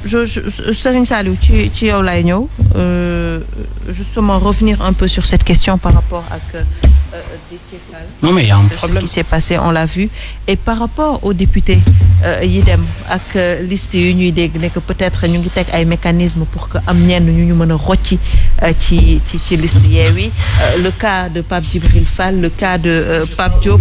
Serigne Saliou ci yow lay ñëw justement revenir un peu sur cette question par rapport ak Déthié Fall. Non mais il y a un problème. Ce qui s'est passé on l'a vu et par rapport aux députés yi dem ak liste yu ñuy dégg ne que peut-être ñu ngi teg ay mécanismes pour que am ñenn ñu mën a rocci ci liste Yewwi le cas de Pape Djibril Fall le cas de Pape Diop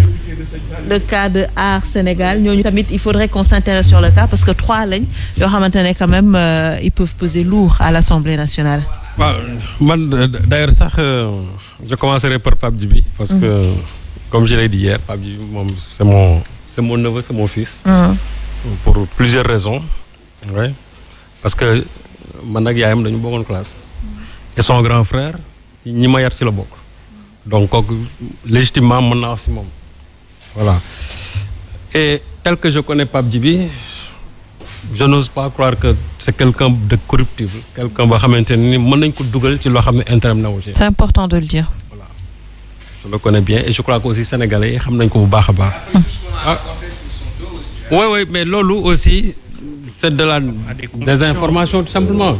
le cas de Aar Sénégal ñooñu tamit il faudrait qu'on s'intéresse sur le cas parce que 3 lañ yoo xamante ne quand même ils peuvent peser lourd à l'Assemblée nationale. waaw man d'ailleurs sax je commencerai par Pape Djibi parce que comme je l'ai dit hier Pape Djibi moom c'est mon neveu c'est mon fils. Pour plusieurs raisons. Oui parce que man ak yaayam dañu bokkoon classe. et son grand frère ñi ma yar ci la bokk. donc kooku légitimement mën naa wax si moom. voilà et tel que je connais Pape Djibi je n'ose pas croire que c'est quelqu'un de corruptible quelqu'un boo xamante ni mën nañ ko dugal ci loo xam ne intérêt na wu ci. C'est important de le dire. Voilà je le connais bien et je crois que aussi sénégalais yi xam nañ ko bu baax a baax. oui mais loolu aussi c'est de la des informations tout simplement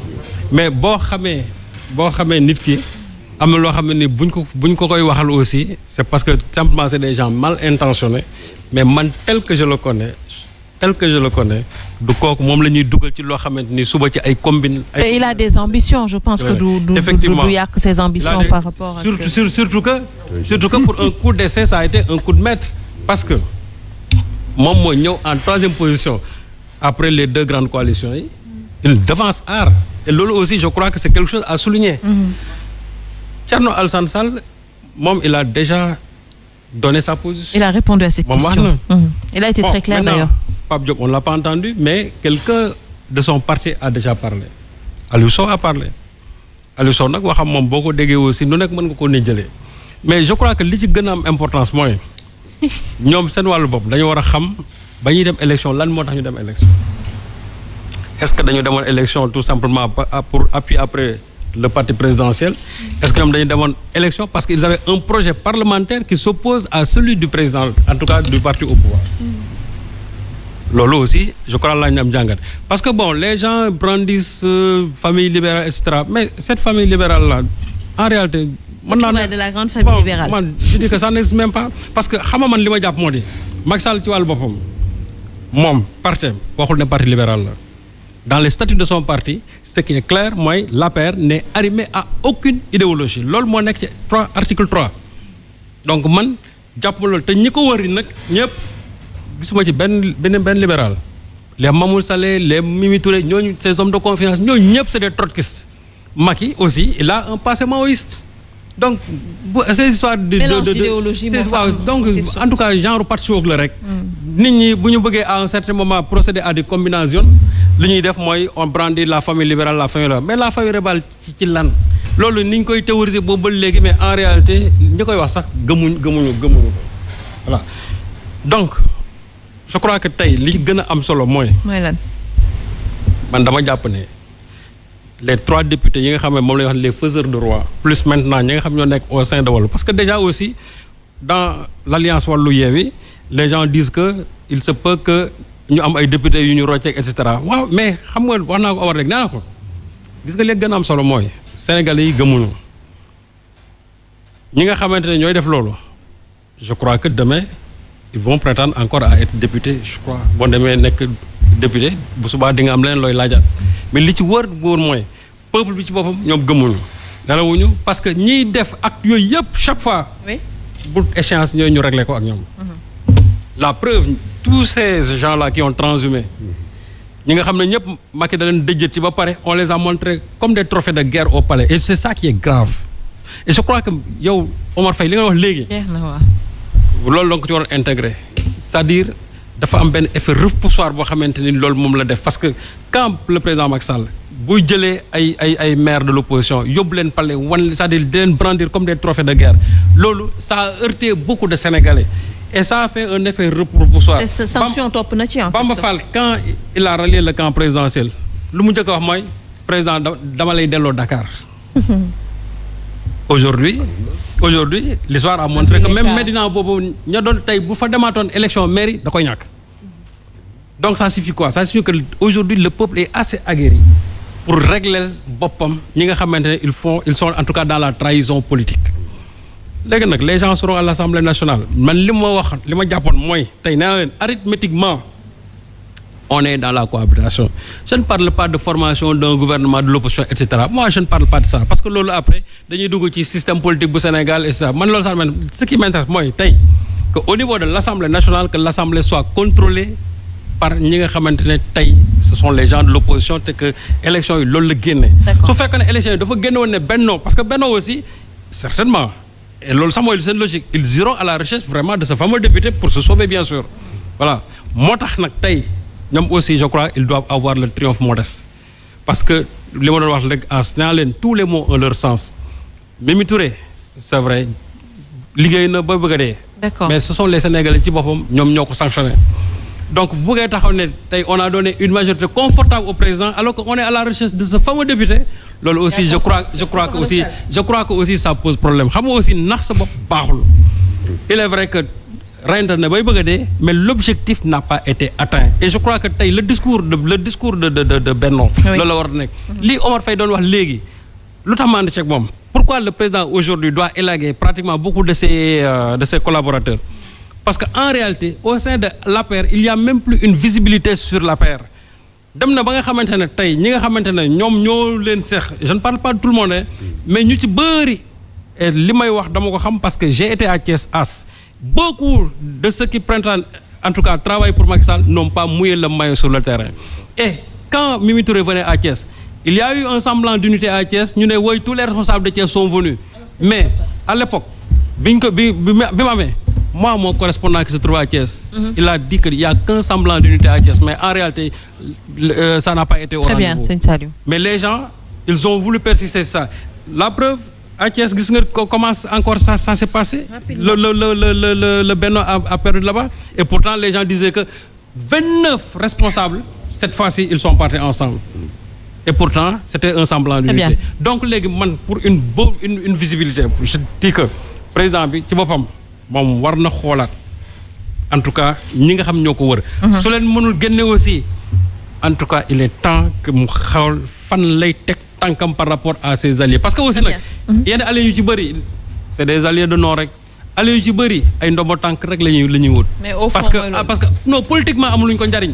mais boo xamee nit ki am na loo xam ne ni buñ ko koy waxal aussi c'est parce que simplement c'est des gens mal intentionnés mais man tel que je le connais du kooku moom la ñuy dugal ci loo xamante ni suba ci ay combine. Et il a des ambitions je pense que du yàq ses ambitions par rapport à. surtout que pour un coup d'essai ça a été un coup de maître parce que moom moo ñëw en 3e position après les 2 grandes coalitions yi. il devance Aar et loolu aussi je crois que c'est quelque chose à souligner. Thierno Alassane Sall moom il a déjà donné sa position. Il a répondu à cette question. Il a été très clair d'ailleurs. Pape Diop on l'a pas entendu mais quelqu'un de son parti a déjà parlé. Aliou Sow a parlé. Aliou Sow nag waxam moom boo ko déggee aussi nu nekk mën nga ko ni jëlee mais je crois que li ci gën a am importance mooy ñoom seen wàllu bopp dañu war a xam ba ñuy dem élection lan moo tax ñu dem élection. est-ce que dañu demoon élection tout simplement pour appuyer après le parti présidentiel est-ce que ñoom dañu demoon élection parce qu'ils avaient un projet parlementaire qui s'oppose à celui du président en tout cas du parti au pouvoir. loolu aussi je crois laa ñu am jàngat parce que bon les gens brandissent famille libérale et cetera mais cette famille libérale là en réalité. mën naa de la grande famille libérale. man je dis que ça n'existe même pas parce que xam nga man li ma jàpp moo di Macky Sall ci wàllu boppam moom parti waxul ne parti libéral la dans les statuts de son parti ce qui est clair mooy l'APR n'est arrimé à aucune idéologie loolu moo nekk ci article 3 donc man jàpp ma loolu te ñi ko wëri nag ñëpp gisuma ci benn libéral les Mamour Saleh les Mimi Touré ñooñu ces hommes de confiance ñooñu ñëpp c'est des trotskistes Macky aussi il a un passé maoïste donc ces histoires d'idéologie donc en tout cas genre parti woog la rek nit ñi bu ñu bëggee à un certain moment procéder à des combinaisons li ñuy def mooy on brandit la famille libérale la famille libérale mais la famille libérale ci lan loolu ni ñu koy théoriser boobu ba léegi mais en réalité ñi koy wax sax gëmuñu ko voilà donc je crois que tey li gën a am solo mooy lan man dama jàpp ne les 3 députés yi nga xam ne moom la ñuy wax les faiseurs de roi plus maintenant ñi nga xam ñoo nekk au sein de Wallu parce que déjà aussi dans l'alliance Wallu Yewwi les gens disent que il se peut que ñu am ay députés yu ñu rocceeg et cetera waaw mais xam nga wax naa ko Omar rek nee naa ko gis nga léegi gën a am solo mooy sénégalais yi gëmuñu ñi nga xamante ne ñooy def loolu je crois que demain ils vont prétendre encore à être députés je crois boo demee nekk député bu subaa di nga am leneen looy laajaat mais li ci wóor mooy peuple bi ci boppam ñoom gëmuñu nelawuñu parce que ñiy def acte yooyu yëpp chaque fois bu échéance ñooy ñu régler ko ak ñoom la preuve tous ces gens là qui ont transhumé ñi nga xam ne ñëpp Macky da leen dëjët ci ba pare on les a montrés comme des trophées de guerre au palais et c'est ça qui est grave et je crois que yow Omar Faye li nga wax léegi loolu donc ci waroon intégré c'est-à-dire dafa am benn effet repoussoir boo xamante ni loolu moom la def parce que quand le président Macky Sall buy jëlee ay maires de l'opposition yóbbu leen palais wan c'est-à-dire di leen brandir comme des trophées de guerre loolu ça a heurté beaucoup de Sénégalais et ça a fait un effet repoussoir. sanction topp na ci Bamba Fall quand il a rallié le camp présidentiel lu mu njëkk a wax mooy président dama lay delloo Dakar. Aujourd'hui l'histoire a montré que même Médina boobu ña doon tey bu fa demaatoon élection mairie da koy ñàkk donc ça signifie quoi? Ça signifie que aujourd'hui le peuple est assez aguerri pour régler boppam ñi nga xamante ne ils sont en tout cas dans la trahison politique. léegi nag les gens seront à l'Assemblée nationale man li ma jàppoon mooy tey nee na leen arithmétiquement on est dans la cohabitation. Je ne parle pas de formation d'un gouvernement de l'opposition et cetera moi je ne parle pas de ça parce que loolu après dañuy dugg ci système politique bu Sénégal et cetera man loolu sax man ce qui m'intéresse mooy tey que au niveau de l'Assemblée nationale que l'Assemblée soit contrôlée par ñi nga xamante ne tey ce sont les gens de l'opposition te que élection yi loolu la génne. su fekkee ne élection yi dafa génne woon ne Benno parce que Benno aussi certainement et loolu sax mooy seen logique ils iront à la recherche vraiment de ce fameux député pour se sauver bien sûr voilà moo tax nag tey ñoom aussi je crois ils doivent avoir le triomphe modeste parce que li ma doon wax léegi en signalant leen tous les mots ont leur sens Mimi Touré c'est vrai liggéey na ba bëgg a dee. D'accord. Mais ce sont les Sénégalais ci boppam ñoom ñoo ko sanctionné donc bu ngay taxaw ne tey on a donné une majorité confortable au président alors que on est à la recherche de ce fameux député loolu aussi je crois que aussi ça pose problème xam nga aussi nax sa bopp baaxul il est vrai que reyante na bay bëgg a dee mais l'objectif n'a pas été atteint et je crois que tey le discours de Benno loolu la war a nekk lii Omar Faye doon wax léegi lu tax ma ànd ceeg moom pourquoi le président aujourd'hui doit élaguer pratiquement beaucoup de ses collaborateurs parce que en réalité au sein de l'APR il y a même plus une visibilité sur l'APR dem na ba nga xamante ne tey ñi nga xamante ne ñoom ñoo leen seex je ne parle pas de tout le monde mais ñu ci bëri li may wax dama ko xam parce que j'ai été à Thiès As beaucoup de ceux qui prétendent en tout cas travaillent pour Macky Sall n'ont pas mouillé le maillot sur le terrain et quand Mimi Touré venait à Thiès il y a eu un semblant d'unité à Thiès ñu ne woy tous les responsables de Thiès sont venus mais à l'époque bi mu amee moi mon correspondant qui se trouve à Thiès il a dit qu'il y a qu'un semblant d'unité à Thiès mais en réalité ça n'a pas été au rendez-vous. Très bien, Sëñ Saliou. Mais les gens ils ont voulu persister ça la preuve à Thiès gis nga comment encore ça s'est passé le Benno a perdu là-bas et pourtant les gens disaient que 29 responsables cette fois-ci ils sont partis ensemble et pourtant c'était un semblant d'unité donc léegi man pour une visibilité je dis que président bi ci boppam moom war na xoolaat en tout cas ñi nga xam ñoo ko wër su leen mënul génne aussi en tout cas il est temps que mu xool fan lay teg tànkam par rapport à ses alliés parce que aussi nag yenn alliés yu ci bëri c'est des alliés de non rek alliés yu ci bëri ay ndombo tànk rek la ñuy wut parce que non politiquement amul luñu ko njariñ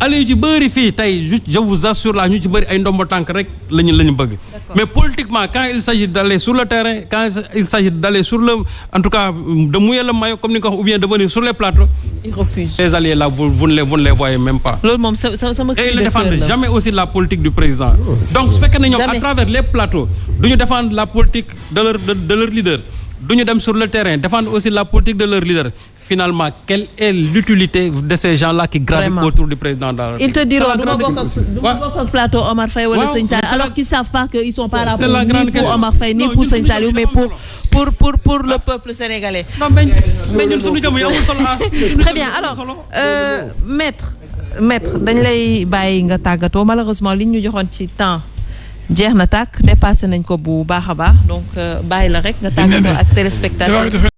alliés yu ci bëri fii tey je vous assure là ñu ci bëri ay ndombo tànk rek lañu bëgg mais politiquement quand il s'agit d'aller sur le terrain quand il s'agit d'aller sur le en tout cas de mouiller le maillot comme ni ko wax ou bien de venir sur les plateaux ils refusent ces alliés là vous ne les voyez même pas loolu moom sama et ils ne défendent jamais aussi la politique du président donc su fekkee ne ñoom à travers les plateaux duñu défendre la politique de leur leader duñu dem sur le terrain défendre aussi la politique de leur leader finalement quelle est l'utilité de ces gens-là qui gravitent autour du président de la République? Ils te diront du ma bokk ak plateau Omar Faye wala Sëñ Saliou alors qu'ils savent pas que ils sont pas là ni pour Omar Faye ni pour Sëñ Saliou mais pour le peuple sénégalais. Non mais ñun suñu jëm amul solo. Très bien alors maître dañ lay bàyyi nga tàggatoo malheureusement li ñu joxoon ci temps jeex na tàkk dépassé nañ ko bu baax a baax donc bàyyi la rek nga tàggatoo ak téléspectateurs